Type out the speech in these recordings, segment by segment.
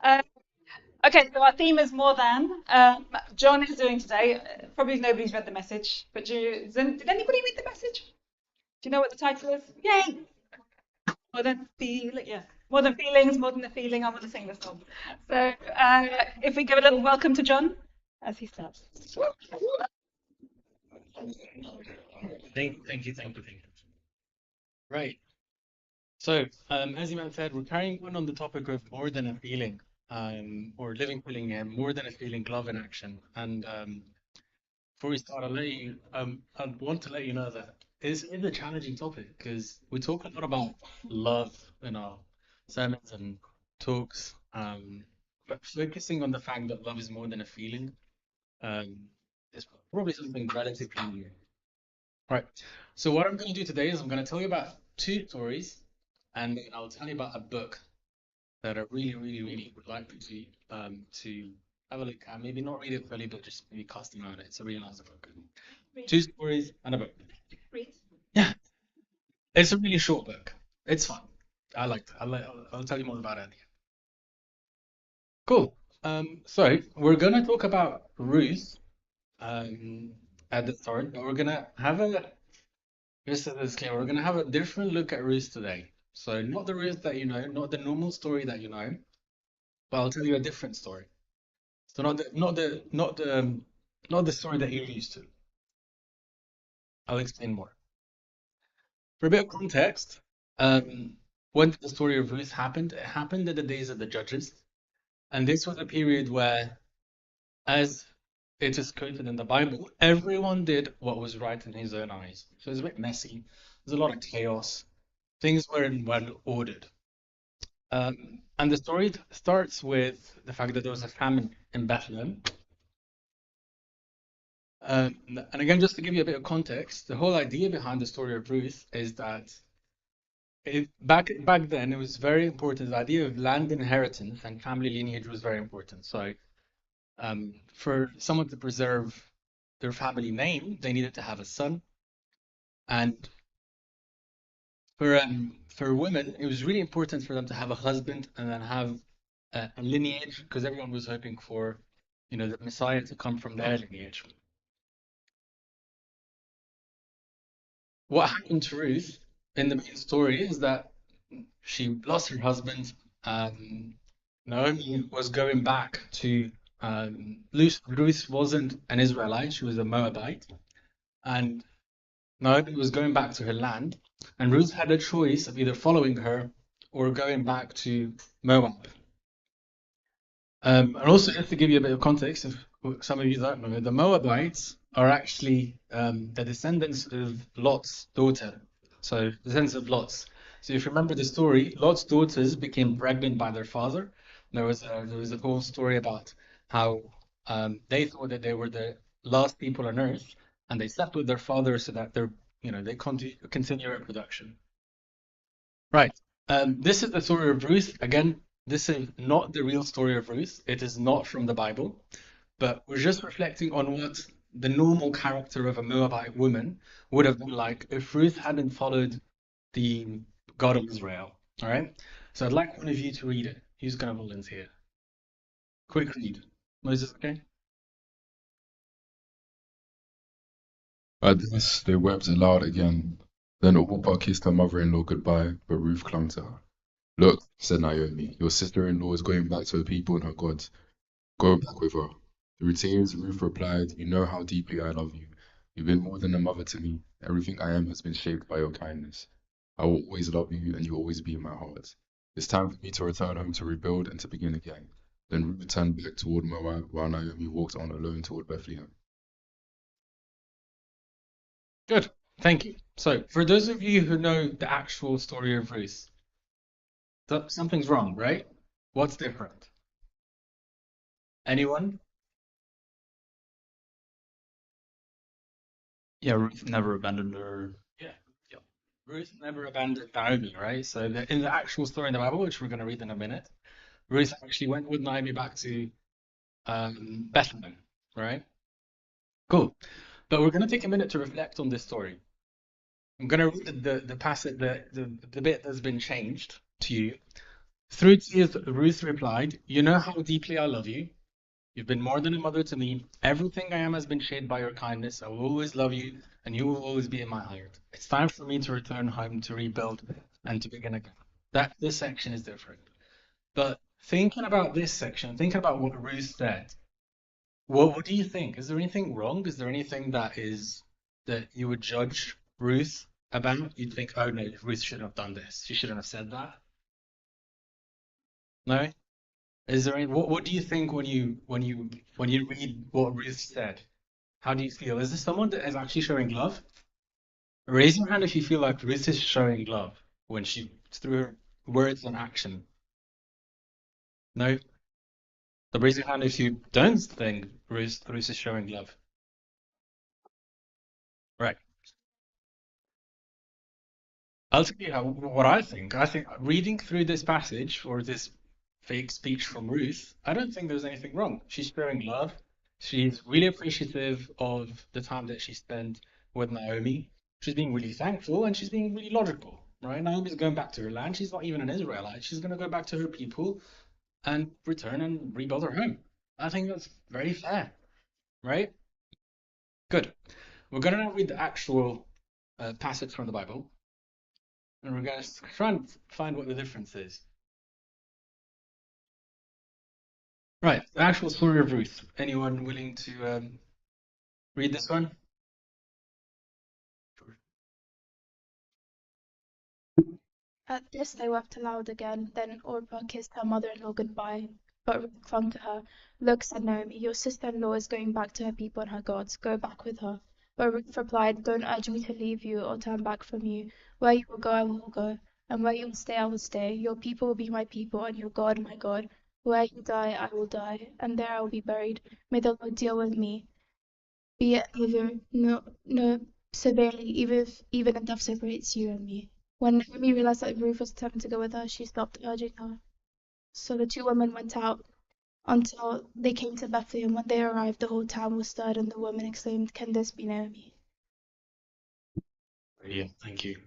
Uh, okay, so our theme is more than. John is doing today. Probably nobody's read the message, but did anybody read the message? Do you know what the title is? Yay! More than feeling, yeah. More than feelings, more than the feeling. I want to sing this song. So if we give a little welcome to John as he starts. Thank you. Right. So, as Iman said, we're carrying on the topic of more than a feeling, or living feeling, and more than a feeling, love in action. And before we start, I want to let you know that it's a challenging topic because we talk a lot about love in our sermons and talks, but focusing on the fact that love is more than a feeling, um, is probably something relatively new. Right. So what I'm going to do today is I'm going to tell you about two stories, and then I'll tell you about a book that I really would like you to have a look at. Maybe not read it fully, but just maybe cast them out. It's a really nice book. Two stories and a book. Read. Yeah, it's a really short book. It's fun. I liked it. I'll tell you more about it. Cool. So we're gonna talk about Ruth um, at the start, but we're gonna have a just as a disclaimer, we're gonna have a different look at Ruth today. So not the Ruth that you know, not the normal story that you know, but I'll tell you a different story. So not the story that you're used to. I'll explain more. For a bit of context, um, when the story of Ruth happened, it happened in the days of the judges, and this was a period where, as it is quoted in the Bible, everyone did what was right in his own eyes. So it's a bit messy. There's a lot of chaos. Things weren't well ordered. And the story starts with the fact that there was a famine in Bethlehem. And again, just to give you a bit of context, the whole idea behind the story of Ruth is that back then it was very important. The idea of land inheritance and family lineage was very important. So for someone to preserve their family name, they needed to have a son. And for women, it was really important for them to have a husband and then have a lineage because everyone was hoping for, the Messiah to come from their lineage. What happened to Ruth in the main story is that she lost her husband. Um, Naomi was going back to Ruth wasn't an Israelite; she was a Moabite, and Naomi was going back to her land, and Ruth had a choice of either following her or going back to Moab. And also, just to give you a bit of context, if some of you don't know, the Moabites are actually the descendants of Lot's daughter. So, descendants of Lot's. So, if you remember the story, Lot's daughters became pregnant by their father. There was a whole story about how they thought that they were the last people on earth, and they slept with their father so that they continue reproduction. Right. This is the story of Ruth. Again, this is not the real story of Ruth. It is not from the Bible, but we're just reflecting on what the normal character of a Moabite woman would have been like if Ruth hadn't followed the God of Israel. All right. So I'd like one of you to read it. Who's going to volunteer? Quick read. Moses, okay? At this, they wept aloud again. Then Orpah kissed her mother-in-law goodbye, but Ruth clung to her. Look, said Naomi, your sister-in-law is going back to her people and her gods. Go back with her. Through tears, Ruth replied, you know how deeply I love you. You've been more than a mother to me. Everything I am has been shaped by your kindness. I will always love you, and you will always be in my heart. It's time for me to return home to rebuild and to begin again. Then Ruth turned back toward Moab, while Naomi walked on alone toward Bethlehem. Good. Thank you. So, for those of you who know the actual story of Ruth, something's wrong, right? What's different? Anyone? Yeah, Ruth never abandoned her. Yeah. Yeah. Ruth never abandoned Naomi, right? So in the actual story in the Bible, which we're going to read in a minute, Ruth actually went with Naomi back to Bethlehem, right? Cool. But we're going to take a minute to reflect on this story. I'm going to read the passage, the bit that's been changed to you. Through tears, Ruth replied, "You know how deeply I love you. You've been more than a mother to me. Everything I am has been shaped by your kindness. I will always love you, and you will always be in my heart. It's time for me to return home to rebuild and to begin again." This section is different. But thinking about this section, thinking about what Ruth said, what do you think? Is there anything wrong? Is there anything that you would judge Ruth about? You'd think, oh no, Ruth shouldn't have done this. She shouldn't have said that. No? Is there any, what do you think when you read what Ruth said? How do you feel? Is this someone that is actually showing love? Raise your hand if you feel like Ruth is showing love when she through her words and action. No? So raise your hand if you don't think Ruth is showing love. Right. I'll tell you what I think. I think reading through this passage or this fake speech from Ruth, I don't think there's anything wrong. She's showing love. She's really appreciative of the time that she spent with Naomi. She's being really thankful and she's being really logical, right? Naomi's going back to her land. She's not even an Israelite. She's going to go back to her people and return and rebuild her home. I think that's very fair, right? Good. We're going to now read the actual passage from the Bible. And we're going to try and find what the difference is. Right, the actual story of Ruth. Anyone willing to read this one? At this they wept aloud again. Then Orpah kissed her mother-in-law goodbye, but Ruth clung to her. "Look," said Naomi, "your sister-in-law is going back to her people and her gods. Go back with her." But Ruth replied, "Don't urge me to leave you or turn back from you. Where you will go, I will go, and where you will stay, I will stay. Your people will be my people, and your God my God. Where you die, I will die, and there I will be buried. May the Lord deal with me, be it ever no severely, even if death separates you and me." When Naomi realized that Ruth was determined to go with her, she stopped urging her. So the two women went out until they came to Bethlehem. When they arrived, the whole town was stirred, and the women exclaimed, "Can this be Naomi?" Yeah, thank you.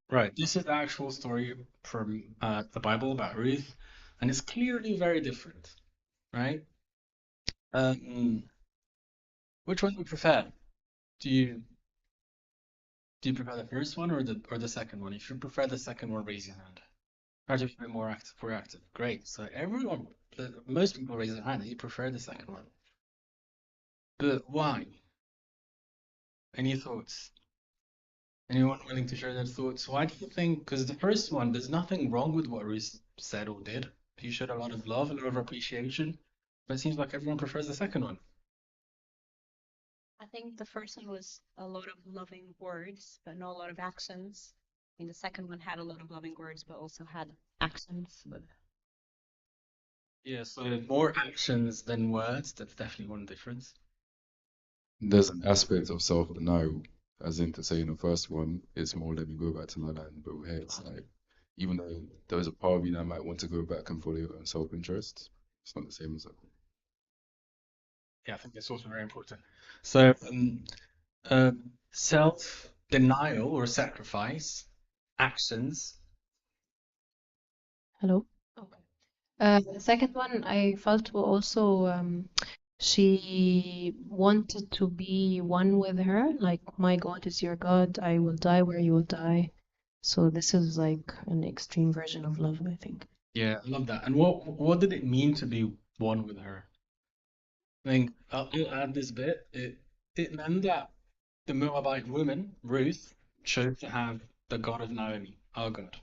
Right, this is the actual story from the Bible about Ruth, and it's clearly very different, right? Um, which one do you prefer? Do you do you prefer the first one or the second one? If you prefer the second one, raise your hand. Try to be a bit more active, proactive. Great. So everyone, most people raise their hand. You prefer the second one, but why? Any thoughts? Anyone willing to share their thoughts? Why do you think? Because the first one, there's nothing wrong with what Ruth said or did. He showed a lot of love, a lot of appreciation, but it seems like everyone prefers the second one. I think the first one was a lot of loving words, but not a lot of actions. I mean, the second one had a lot of loving words, but also had actions. But Yeah, so more actions than words. That's definitely one difference. There's an aspect of self-denial, as in to say in the first one, it's more let me go back to my land, but here it's like, even though there's a part of you that might want to go back and follow your own self-interest, it's not the same as that. Yeah, I think that's also very important. So, self-denial or sacrifice, actions. Hello. okay. The second one I felt also she wanted to be one with her, like my God is your God, I will die where you will die. So this is like an extreme version of love, I think. Yeah, I love that. And what did it mean to be one with her? I think I'll add this bit. It meant that the Moabite woman, Ruth, chose to have the God of Naomi, our God.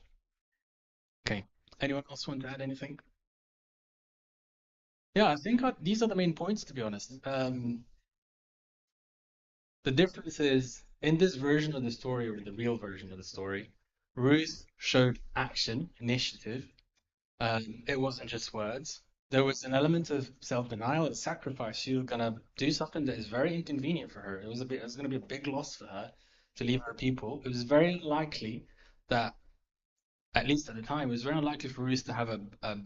Okay. Anyone else want to add anything? Yeah, I think these are the main points, to be honest. The difference is in this version of the story, or the real version of the story, Ruth showed action, initiative. It wasn't just words. There was an element of self-denial and sacrifice. She was gonna do something that is very inconvenient for her. It was gonna be a big loss for her to leave her people. It was very likely that, at least at the time, it was very unlikely for Ruth to have a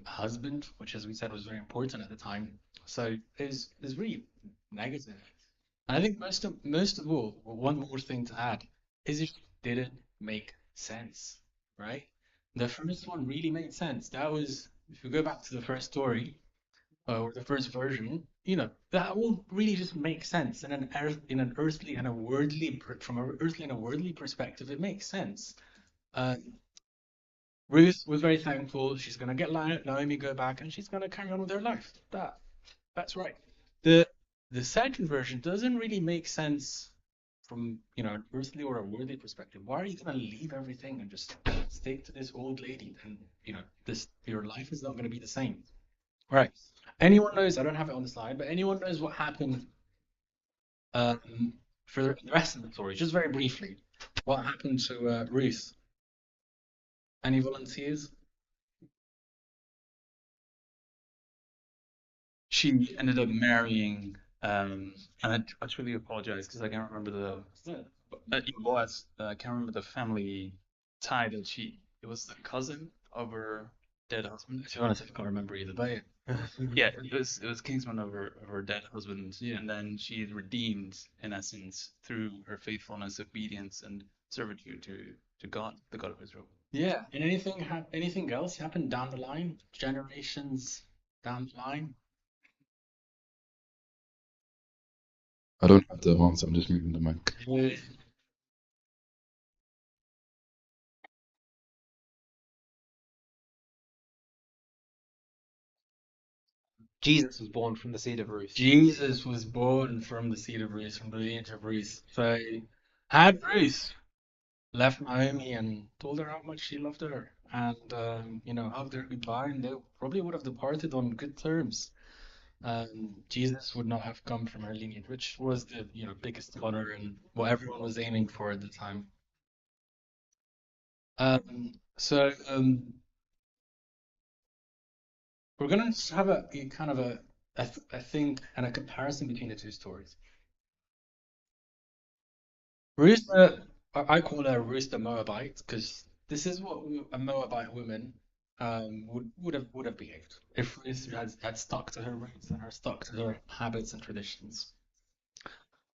husband, which, as we said, was very important at the time. So it was really negative. And I think most of all, one more thing to add is it didn't make sense, right? The first one really made sense. That was, if you go back to the first story, or the first version, that all really just makes sense in an earthly and a worldly, from an earthly and a worldly perspective, it makes sense. Ruth was very thankful. She's gonna get Naomi go back, and she's gonna carry on with her life. That's right. The second version doesn't really make sense from an earthly or a worldly perspective. Why are you gonna leave everything and just stick to this old lady? And your life is not gonna be the same. All right. Anyone knows? I don't have it on the slide, but anyone knows what happened for the rest of the story? Just very briefly, what happened to Ruth? Any volunteers? She ended up marrying, and I truly apologize because I can't remember Boaz. I can't remember the family tie that it was the cousin of her dead husband. To be honest, I can't remember either. But yeah, it was Kingsman of her dead husband, Yeah. and then she redeemed in essence through her faithfulness, obedience, and servitude to God, the God of Israel. Yeah. And anything else happened down the line, generations down the line? I don't have the answer. I'm just moving the mic. Jesus was born from the seed of Ruth. Jesus was born from the seed of Ruth, from the lineage of Ruth. So had Ruth left Naomi and told her how much she loved her, and hugged her goodbye, and they probably would have departed on good terms. Jesus would not have come from her lineage, which was the biggest honor and what everyone was aiming for at the time. So we're gonna have a kind of a thing and a comparison between the two stories. Ruth, I call her Ruth the Moabite because this is what a Moabite woman would have behaved if Ruth had stuck to her roots and stuck to her habits and traditions.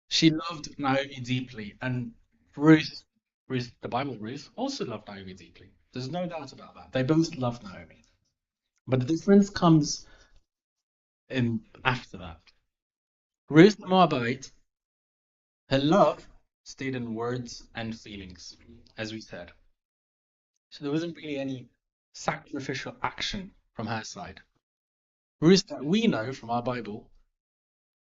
She loved Naomi deeply, and Ruth, the Bible Ruth, also loved Naomi deeply. There's no doubt about that. They both loved Naomi. But the difference comes in after that. Ruth the Moabite, her love stayed in words and feelings, as we said. So there wasn't really any sacrificial action from her side. Ruth, that we know from our Bible,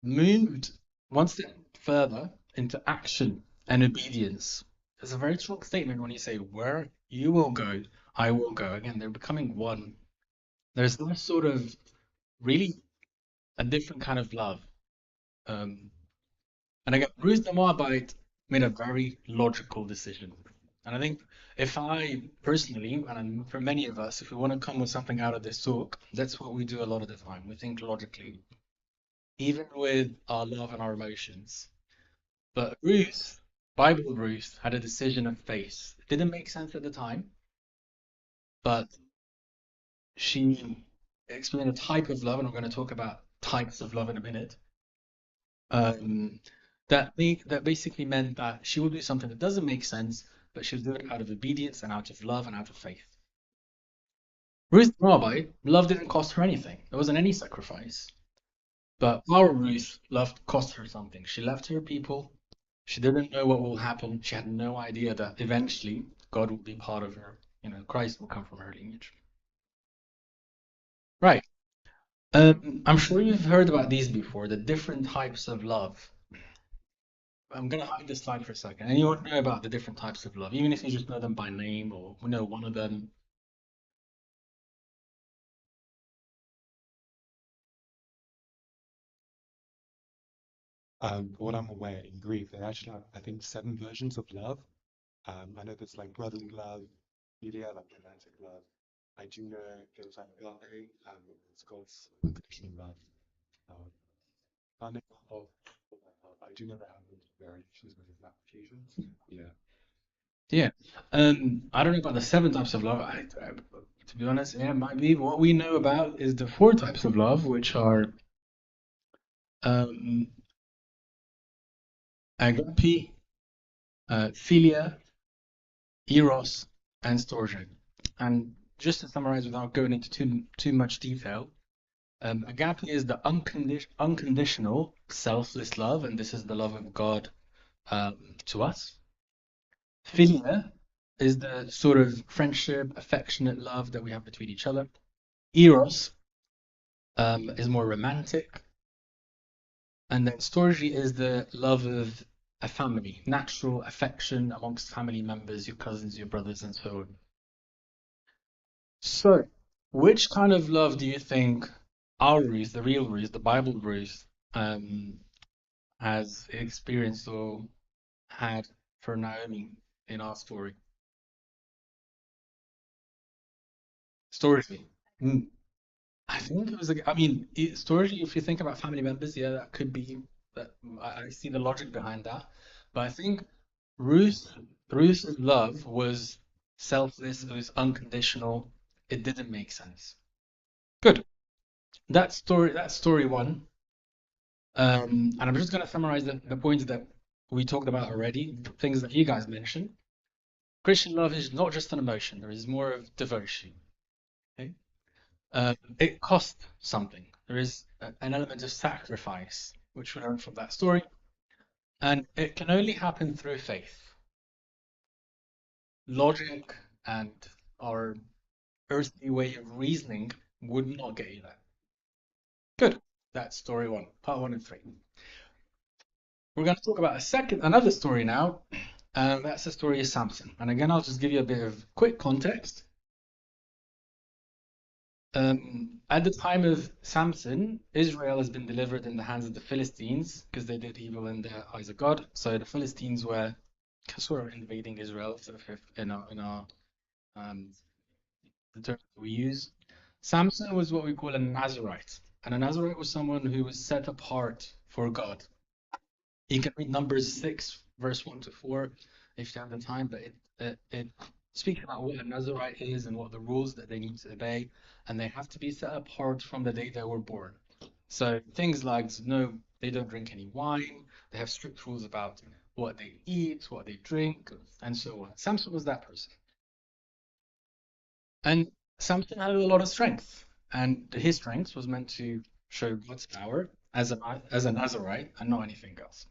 moved one step further into action and obedience. It's a very strong statement when you say, where you will go, I will go. Again, they're becoming one. There's this sort of really a different kind of love. And again, Ruth the Moabite made a very logical decision. And I think if I personally, and for many of us, if we want to come with something out of this talk, that's what we do a lot of the time. We think logically, even with our love and our emotions. But Ruth, Bible Ruth, had a decision of faith. It didn't make sense at the time, but she explained a type of love, and we're going to talk about types of love in a minute. That basically meant that she will do something that doesn't make sense, but she'll do it out of obedience and out of love and out of faith. Ruth the Moabite, love didn't cost her anything. There wasn't any sacrifice. But our Ruth, love cost her something. She left her people. She didn't know what will happen. She had no idea that eventually God will be part of her. Christ will come from her lineage. Right. I'm sure you've heard about these before, the different types of love. I'm going to hide this slide for a second. Anyone know about the different types of love, even if you just know them by name or know one of them? What I'm aware, in Greek, they actually have, I think, 7 versions of love. I know there's like brotherly love, philia, like romantic love. I do know there's like agape, it's God's unconditional love. I do know that have variations with different applications. Yeah. Yeah. I don't know about the 7 types of love. To be honest, yeah, it might be. What we know about is the 4 types of love, which are agape, philia, eros, and storge. And just to summarize without going into too much detail, agape is the unconditional, selfless love, and this is the love of God to us. Philia is the sort of friendship, affectionate love that we have between each other. Eros is more romantic. And then storge is the love of a family, natural affection amongst family members, your cousins, your brothers, and so on. So, which kind of love do you think our Ruth, the real Ruth, the Bible Ruth, has experienced or had for Naomi in our story? Storge. I think it was. I mean, storge. If you think about family members, yeah, that could be. That I see the logic behind that, but I think Ruth, Ruth's love was selfless. It was unconditional. It didn't make sense. Good. That's story one. And I'm just going to summarize the points that we talked about already, things that you guys mentioned. Christian love is not just an emotion. There is more of devotion. Okay. It costs something. There is an element of sacrifice, which we learn from that story. And it can only happen through faith. Logic and our earthly way of reasoning would not get you there. Good. That's story one, part one and three. We're going to talk about another story now, and that's the story of Samson. And again, I'll just give you a bit of quick context. At the time of Samson, Israel has been delivered in the hands of the Philistines because they did evil in the eyes of God. So the Philistines were sort of invading Israel, in our the term that we use. Samson was what we call a Nazarite, and a Nazarite was someone who was set apart for God. You can read Numbers 6, verse 1 to 4, if you have the time, but it speaks about what a Nazarite is and what the rules that they need to obey, and they have to be set apart from the day they were born. So things like, no, they don't drink any wine, they have strict rules about what they eat, what they drink, and so on. Samson was that person. And Samson had a lot of strength, and his strength was meant to show God's power as a Nazarite and not anything else.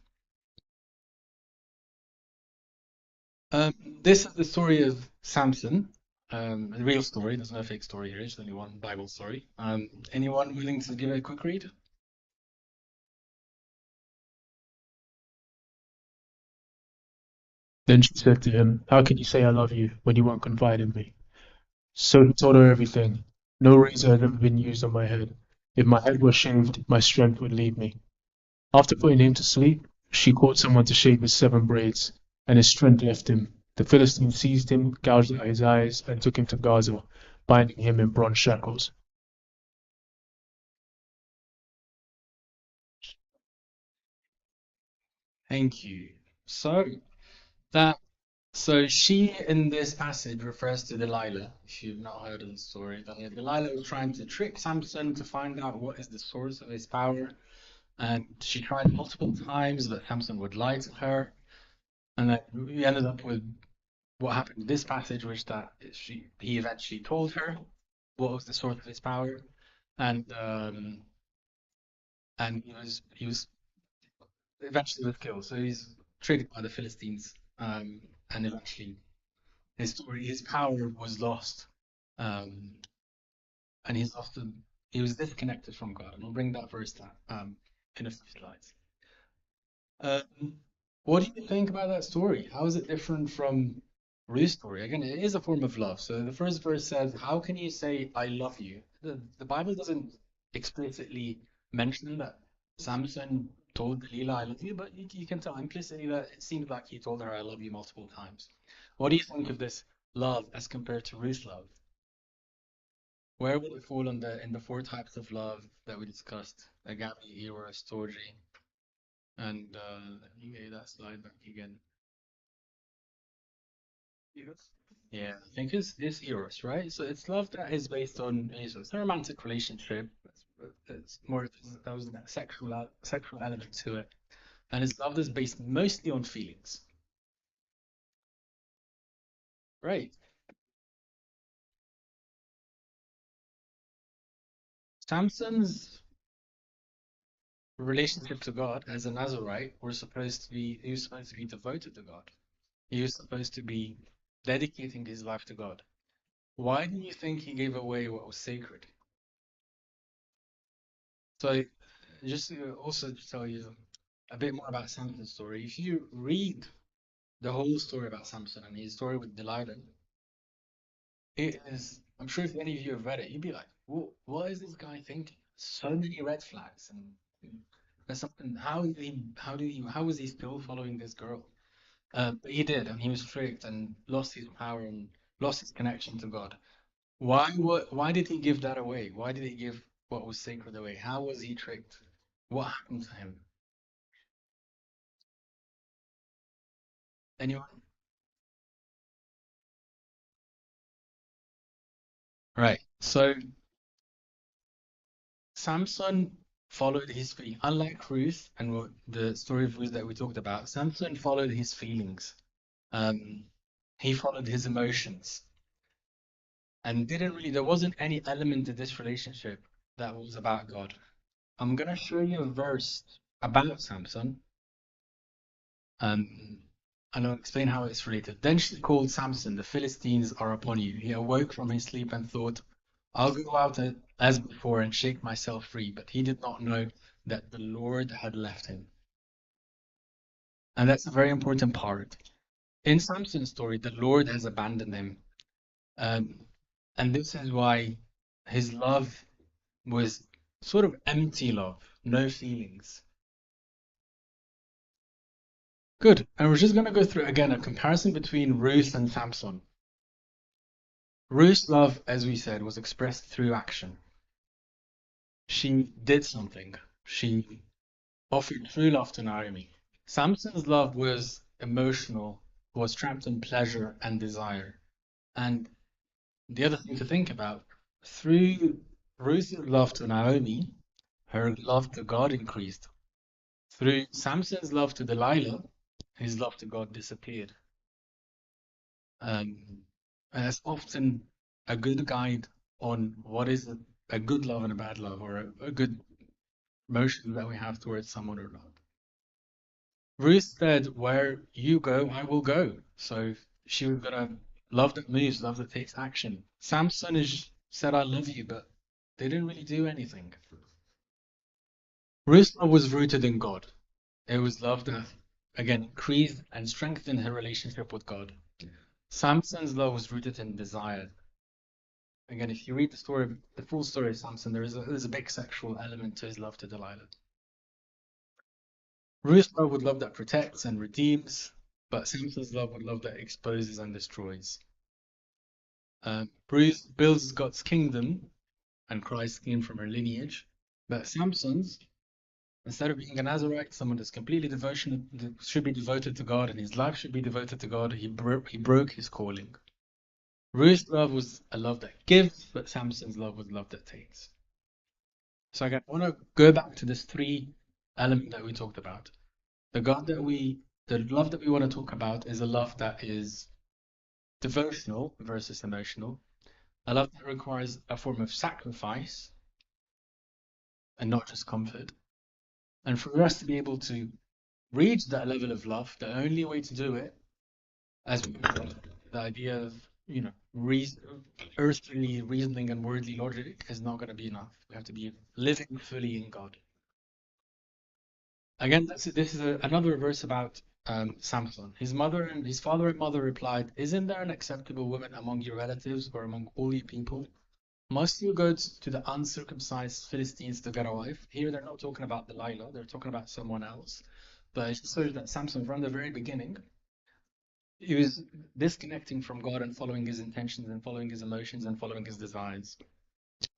This is the story of Samson, a real story. There's no fake story here. It's only one Bible story. Anyone willing to give it a quick read? Then she said to him, "How can you say I love you when you won't confide in me?" So he told her everything. No razor had ever been used on my head. If my head was shaved, my strength would leave me. After putting him to sleep, she caught someone to shave his 7 braids, and his strength left him. The Philistines seized him, gouged out his eyes, and took him to Gaza, binding him in bronze shackles. Thank you. So she in this passage refers to Delilah. If you've not heard of the story, Delilah was trying to trick Samson to find out what is the source of his power, and she tried multiple times, but Samson would lie to her, and then we ended up with what happened in this passage, which that he eventually told her what was the source of his power, and he was eventually was killed. So he's triggered by the Philistines, and eventually his power was lost, and he was disconnected from God. And we'll bring that verse down in a few slides. What do you think about that story? How is it different from Ruth's story? Again, it is a form of love. So the first verse says, "How can you say I love you?" The Bible doesn't explicitly mention that Samson told Delilah I love you, but you can tell implicitly that it seems like he told her I love you multiple times. What do you think of this love as compared to Ruth's love? Where would it fall in the four types of love that we discussed? Agape, eros, storge, and let me get that slide back again. Yeah, I think it's eros, right? So it's love that is based on it's a romantic relationship. It's more that was that sexual element to it, and it's love that's based mostly on feelings. Right. Samson's relationship to God as a Nazarite he was supposed to be devoted to God. He was supposed to be dedicating his life to God. Why do you think he gave away what was sacred? So, just to also tell you a bit more about Samson's story, if you read the whole story about Samson and his story with Delilah, it is, I'm sure if any of you have read it, you'd be like, what is this guy thinking? So many red flags, and there's something, how was he still following this girl? But he did, and he was tricked and lost his power and lost his connection to God. Why did he give that away? Why did he give what was sacred away? How was he tricked? What happened to him? Anyone? Right. So Samson followed his feelings. Unlike Ruth and the story of Ruth that we talked about, Samson followed his feelings. He followed his emotions and there wasn't any element to this relationship that was about God. I'm gonna show you a verse about Samson, and I'll explain how it's related. Then she called Samson, the Philistines are upon you. He awoke from his sleep and thought, I'll go out as before and shake myself free. But he did not know that the Lord had left him. And that's a very important part. In Samson's story, the Lord has abandoned him. And this is why his love was sort of empty love, no feelings. Good. And we're just going to go through again a comparison between Ruth and Samson. Ruth's love, as we said, was expressed through action. She did something. She offered true love to Naomi. Samson's love was emotional, was trapped in pleasure and desire. And the other thing to think about, through Ruth's love to Naomi, her love to God increased. Through Samson's love to Delilah, his love to God disappeared. And that's often a good guide on what is a good love and a bad love, or a good emotion that we have towards someone or not. Ruth said, where you go, I will go. So she was gonna love that moves, love that takes action. Samson said, I love you, but they didn't really do anything. Ruth's love was rooted in God. It was love that, again, increased and strengthened her relationship with God. Samson's love was rooted in desire. Again, if you read the story, the full story of Samson, there's a big sexual element to his love to Delilah. Ruth's love would love that protects and redeems, but Samson's love would love that exposes and destroys. Ruth builds God's kingdom, and Christ came from her lineage, but Samson's, instead of being a Nazarite, someone that's completely should be devoted to God, and his life should be devoted to God, he broke his calling. Ruth's love was a love that gives, but Samson's love was love that takes. So again, I want to go back to this three element that we talked about. The love that we want to talk about is a love that is devotional versus emotional. A love that requires a form of sacrifice and not just comfort. And for us to be able to reach that level of love, the only way to do it, as we mentioned, the idea of earthly reasoning and worldly logic is not going to be enough. We have to be living fully in God. Again, this is another verse about Samson. His father and mother replied, isn't there an acceptable woman among your relatives or among all you people? Must you go to the uncircumcised Philistines to get a wife? Here they're not talking about Delilah, they're talking about someone else. But it shows that Samson, from the very beginning, he was disconnecting from God and following his intentions and following his emotions and following his desires.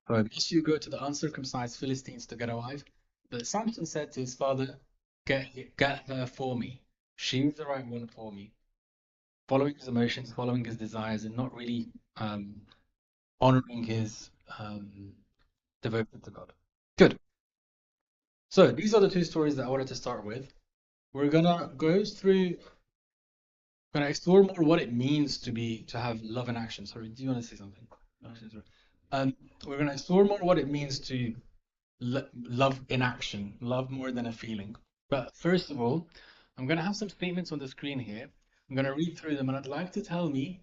So must you go to the uncircumcised Philistines to get a wife? But Samson said to his father, get her for me. She's the right one for me. Following his emotions, following his desires, and not really honoring his devotion to God. Good. So these are the two stories that I wanted to start with. We're gonna explore more what it means to have love in action. Sorry, do you want to say something? And we're going to explore more what it means to love in action, love more than a feeling. But first of all, I'm going to have some statements on the screen here. I'm going to read through them, and I'd like to tell me,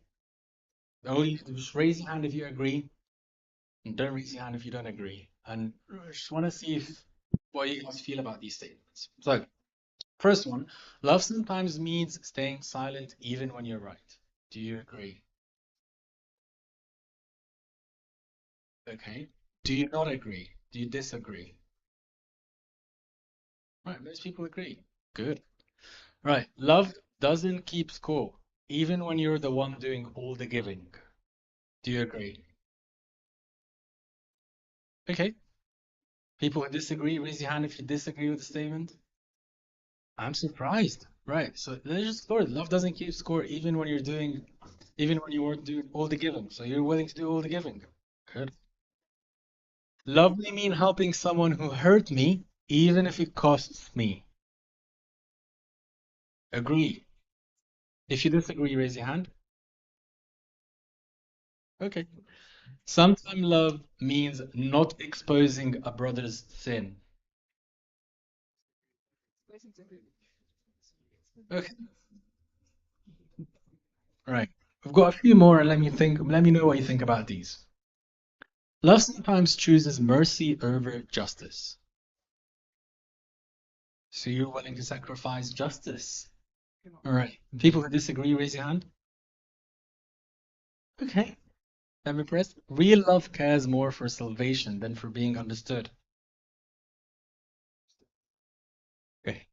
only just raise your hand if you agree, and don't raise your hand if you don't agree. And I just want to see what you guys feel about these statements. So, first one, love sometimes means staying silent even when you're right. Do you agree? Okay. Do you not agree? Do you disagree? Right, most people agree. Good. Right, love doesn't keep score, even when you're the one doing all the giving. Do you agree? Okay. People who disagree, raise your hand if you disagree with the statement. I'm surprised. Right, so let's just explore it. Love doesn't keep score even when you weren't doing all the giving. So you're willing to do all the giving. Good. Love may mean helping someone who hurt me, even if it costs me. Agree. If you disagree, raise your hand. Okay. Sometimes love means not exposing a brother's sin. Okay. Right. We've got a few more, and let me know what you think about these. Love sometimes chooses mercy over justice. So you're willing to sacrifice justice. All right. People who disagree, raise your hand. Okay. I'm impressed. Real love cares more for salvation than for being understood. Okay.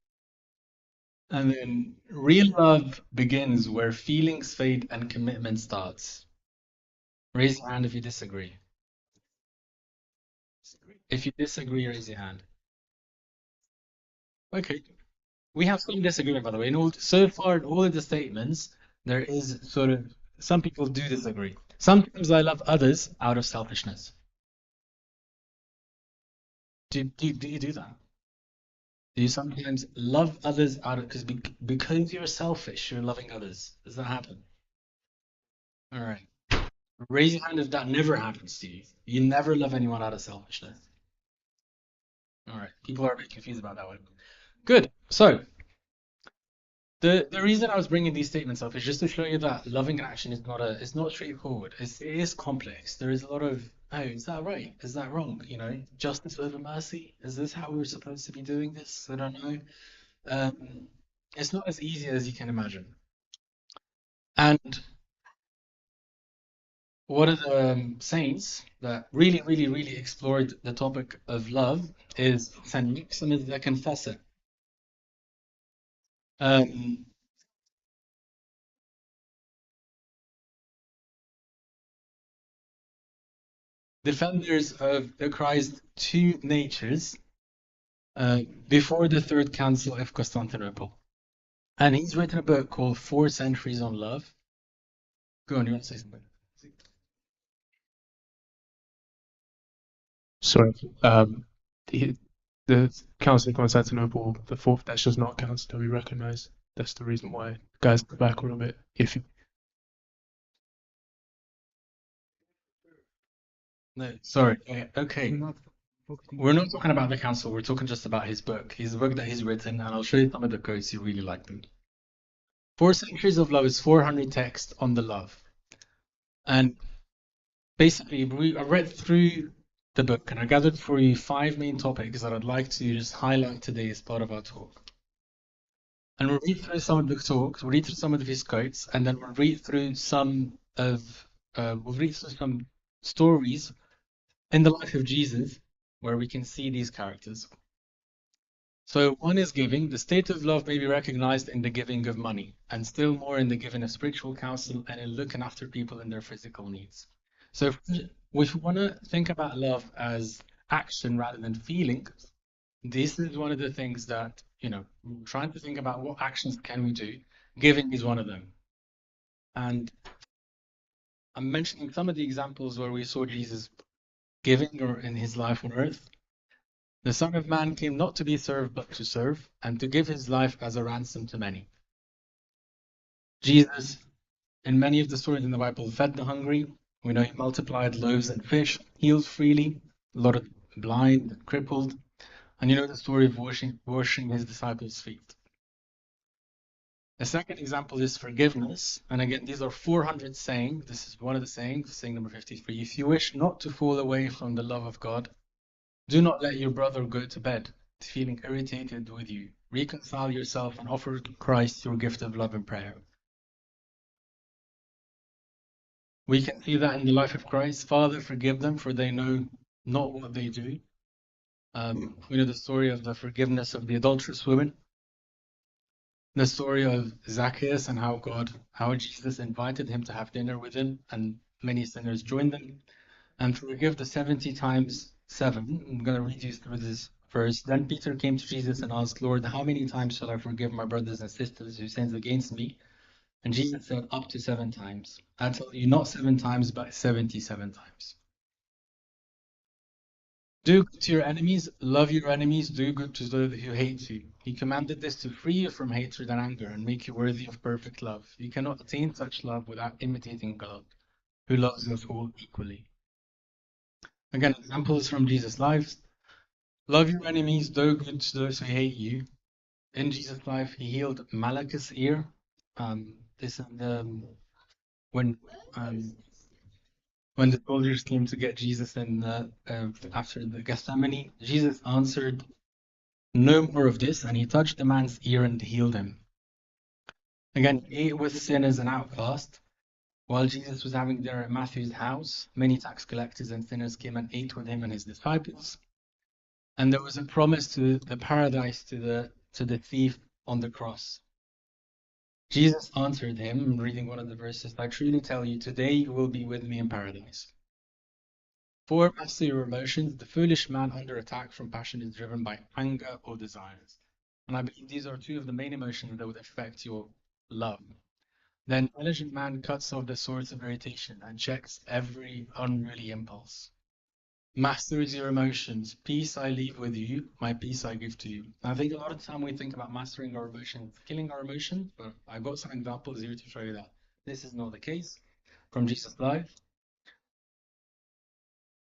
And then real love begins where feelings fade and commitment starts. Raise your hand if you disagree. If you disagree, raise your hand. Okay. We have some disagreement, by the way. So far, in all of the statements, there is sort of some people do disagree. Sometimes I love others out of selfishness. Do you do that? Do you sometimes love others out of because you're selfish, you're loving others? Does that happen? All right. Raise your hand if that never happens to you. You never love anyone out of selfishness. All right. People are a bit confused about that one. Good. So the reason I was bringing these statements up is just to show you that loving in action is it's not straightforward. It is complex. There is a lot of, oh, is that right? Is that wrong? You know, justice over mercy. Is this how we're supposed to be doing this? I don't know. It's not as easy as you can imagine. And one of the saints that really, really, really explored the topic of love is Saint Maximus the Confessor. Um, defenders of the Christ two natures before the Third Council of Constantinople. And he's written a book called 4 Centuries on Love. Go on, you want to say something? Sorry. The, the Council of Constantinople, the fourth, that's just not a council that we recognize. That's the reason why guys go back a little bit. If you, No, sorry. Okay. We're not talking about the council. We're talking just about his book. His book that he's written, and I'll show you some of the quotes. You really like them. 4 Centuries of Love is 400 texts on the love. And basically, I read through the book and I gathered for you 5 main topics that I'd like to just highlight today as part of our talk. And we'll read through some of the talks, we'll read through some of his quotes, and then we'll read through some stories in the life of Jesus where we can see these characters. So one is giving. The state of love may be recognized in the giving of money, and still more in the giving of spiritual counsel and in looking after people in their physical needs. So if we want to think about love as action rather than feeling, this is one of the things that, trying to think about what actions can we do. Giving is one of them. And I'm mentioning some of the examples where we saw Jesus giving or in his life on earth. The Son of Man came not to be served, but to serve, and to give his life as a ransom to many. Jesus, in many of the stories in the Bible, fed the hungry, We know he multiplied loaves and fish, healed freely, a lot of blind and crippled, and you know the story of washing his disciples' feet. The second example is forgiveness. And again, these are 400 sayings. This is one of the sayings, saying number 53. If you wish not to fall away from the love of God, do not let your brother go to bed feeling irritated with you. Reconcile yourself and offer to Christ your gift of love and prayer. We can see that in the life of Christ. Father, forgive them, for they know not what they do. We know the story of the forgiveness of the adulterous woman, the story of Zacchaeus and how Jesus invited him to have dinner with him, and many sinners joined them. And forgive the 70 times 7. I'm going to read you through this verse. Then Peter came to Jesus and asked, Lord, how many times shall I forgive my brothers and sisters who sins against me? And Jesus said, up to 7 times. I tell you, not 7 times, but 77 times. Do good to your enemies, love your enemies, do good to those who hate you. He commanded this to free you from hatred and anger and make you worthy of perfect love. You cannot attain such love without imitating God, who loves us all equally. Again, examples from Jesus' life. Love your enemies, do good to those who hate you. In Jesus' life, he healed Malachus' ear. This is when the soldiers came to get Jesus in after the Gethsemane, Jesus answered, "No more of this," and he touched the man's ear and healed him. Again, he ate with sinners and outcasts. While Jesus was having dinner at Matthew's house, many tax collectors and sinners came and ate with him and his disciples. And there was a promise to the paradise to the thief on the cross. Jesus answered him, I'm reading one of the verses, I truly tell you, today you will be with me in paradise. 4. Master your emotions. The foolish man under attack from passion is driven by anger or desires. And I believe these are two of the main emotions that would affect your love. The intelligent man cuts off the source of irritation and checks every unruly impulse. Masters your emotions. Peace I leave with you, my peace I give to you. I think a lot of the time we think about mastering our emotions, killing our emotions, but I've got some examples here to show you that this is not the case from Jesus' life.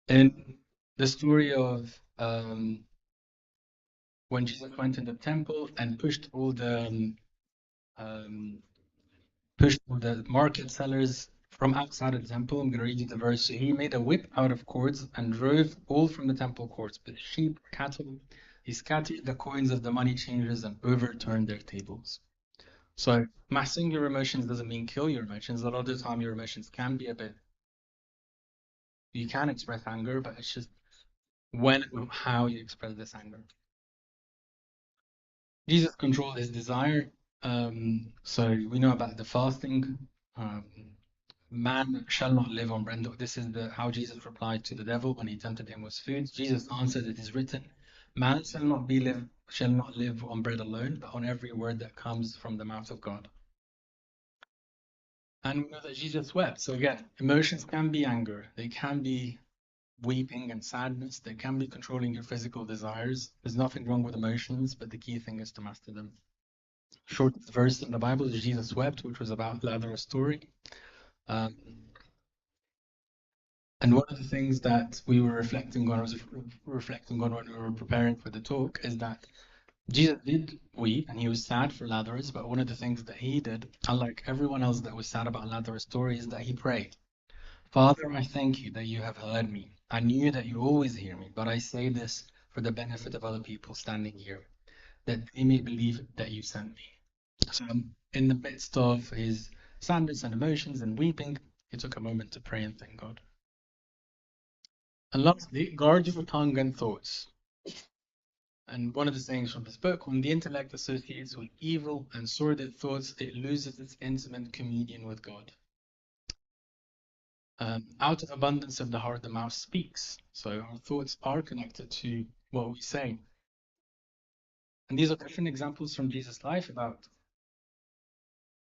In the story of when Jesus went in the temple and pushed all the market sellers from outside of the temple. I'm going to read you the verse. He made a whip out of cords and drove all from the temple courts with sheep, cattle. He scattered the coins of the money changers and overturned their tables. So mastering your emotions doesn't mean kill your emotions. A lot of the time your emotions can be a bit, you can express anger, but it's just when and how you express this anger. Jesus controlled his desire. So we know about the fasting. Man shall not live on bread. This is how Jesus replied to the devil when he tempted him with food. Jesus answered, it is written, man shall not live on bread alone, but on every word that comes from the mouth of God. And we know that Jesus wept. So again, emotions can be anger. They can be weeping and sadness. They can be controlling your physical desires. There's nothing wrong with emotions, but the key thing is to master them. Shortest verse in the Bible is Jesus wept, which was about Lazarus' story. And one of the things that we were reflecting on, when we were preparing for the talk, is that Jesus did weep and he was sad for Lazarus, but one of the things that he did, unlike everyone else that was sad about Lazarus' story, is that he prayed. Father, I thank you that you have heard me. I knew that you always hear me, but I say this for the benefit of other people standing here, that they may believe that you sent me. So in the midst of his sadness and emotions and weeping, he took a moment to pray and thank God. And lastly, guard your tongue and thoughts. And one of the sayings from this book, when the intellect associates with evil and sordid thoughts, it loses its intimate communion with God. Out of abundance of the heart, the mouth speaks. So our thoughts are connected to what we say. And these are different examples from Jesus' life about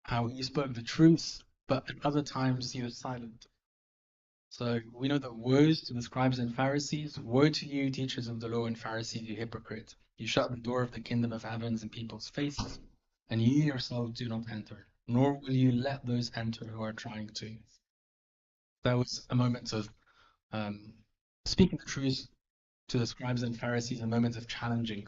how he spoke the truth, but at other times he was silent. So we know that woes to the scribes and Pharisees, woe to you, teachers of the law and Pharisees, you hypocrite. You shut the door of the kingdom of heavens in people's faces, and you yourselves do not enter, nor will you let those enter who are trying to. That was a moment of speaking the truth to the scribes and Pharisees, a moment of challenging.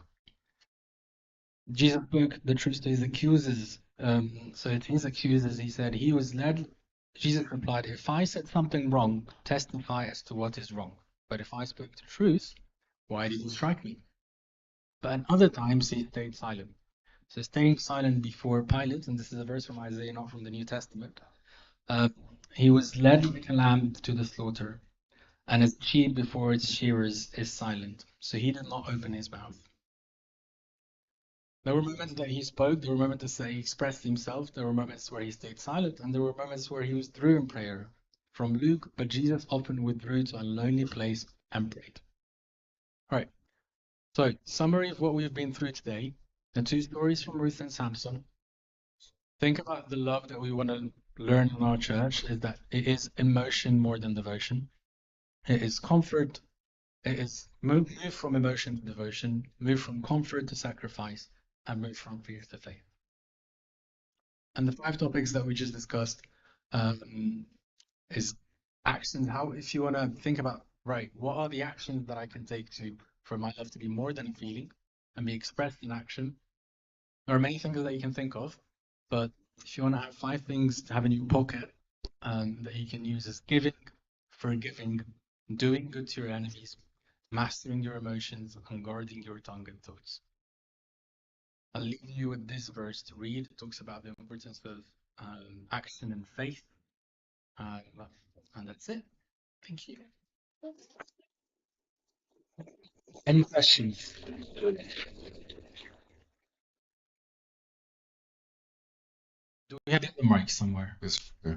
Jesus spoke the truth to his accusers. So to his accusers, he said, he was led. Jesus replied, if I said something wrong, testify as to what is wrong. But if I spoke the truth, why did you strike me? But at other times, he stayed silent. So staying silent before Pilate, and this is a verse from Isaiah, not from the New Testament, he was led like a lamb to the slaughter, and as sheep before its shearers is silent. So he did not open his mouth. There were moments that he spoke, there were moments that he expressed himself, there were moments where he stayed silent, and there were moments where he withdrew in prayer. From Luke, but Jesus often withdrew to a lonely place and prayed. All right, so summary of what we've been through today. The two stories from Ruth and Samson. Think about the love that we want to learn in our church is that it is emotion more than devotion. It is comfort. It is move from emotion to devotion, move from comfort to sacrifice, and move from fear to faith. And the 5 topics that we just discussed is actions. How, if you want to think about, right, what are the actions that I can take for my love to be more than a feeling and be expressed in action? There are many things that you can think of, but if you want to have 5 things to have in your pocket that you can use as giving, forgiving, doing good to your enemies, mastering your emotions, and guarding your tongue and thoughts. I'll leave you with this verse to read. It talks about the importance of action and faith. And that's it. Thank you. Any questions? Do we have the mic somewhere? Yeah.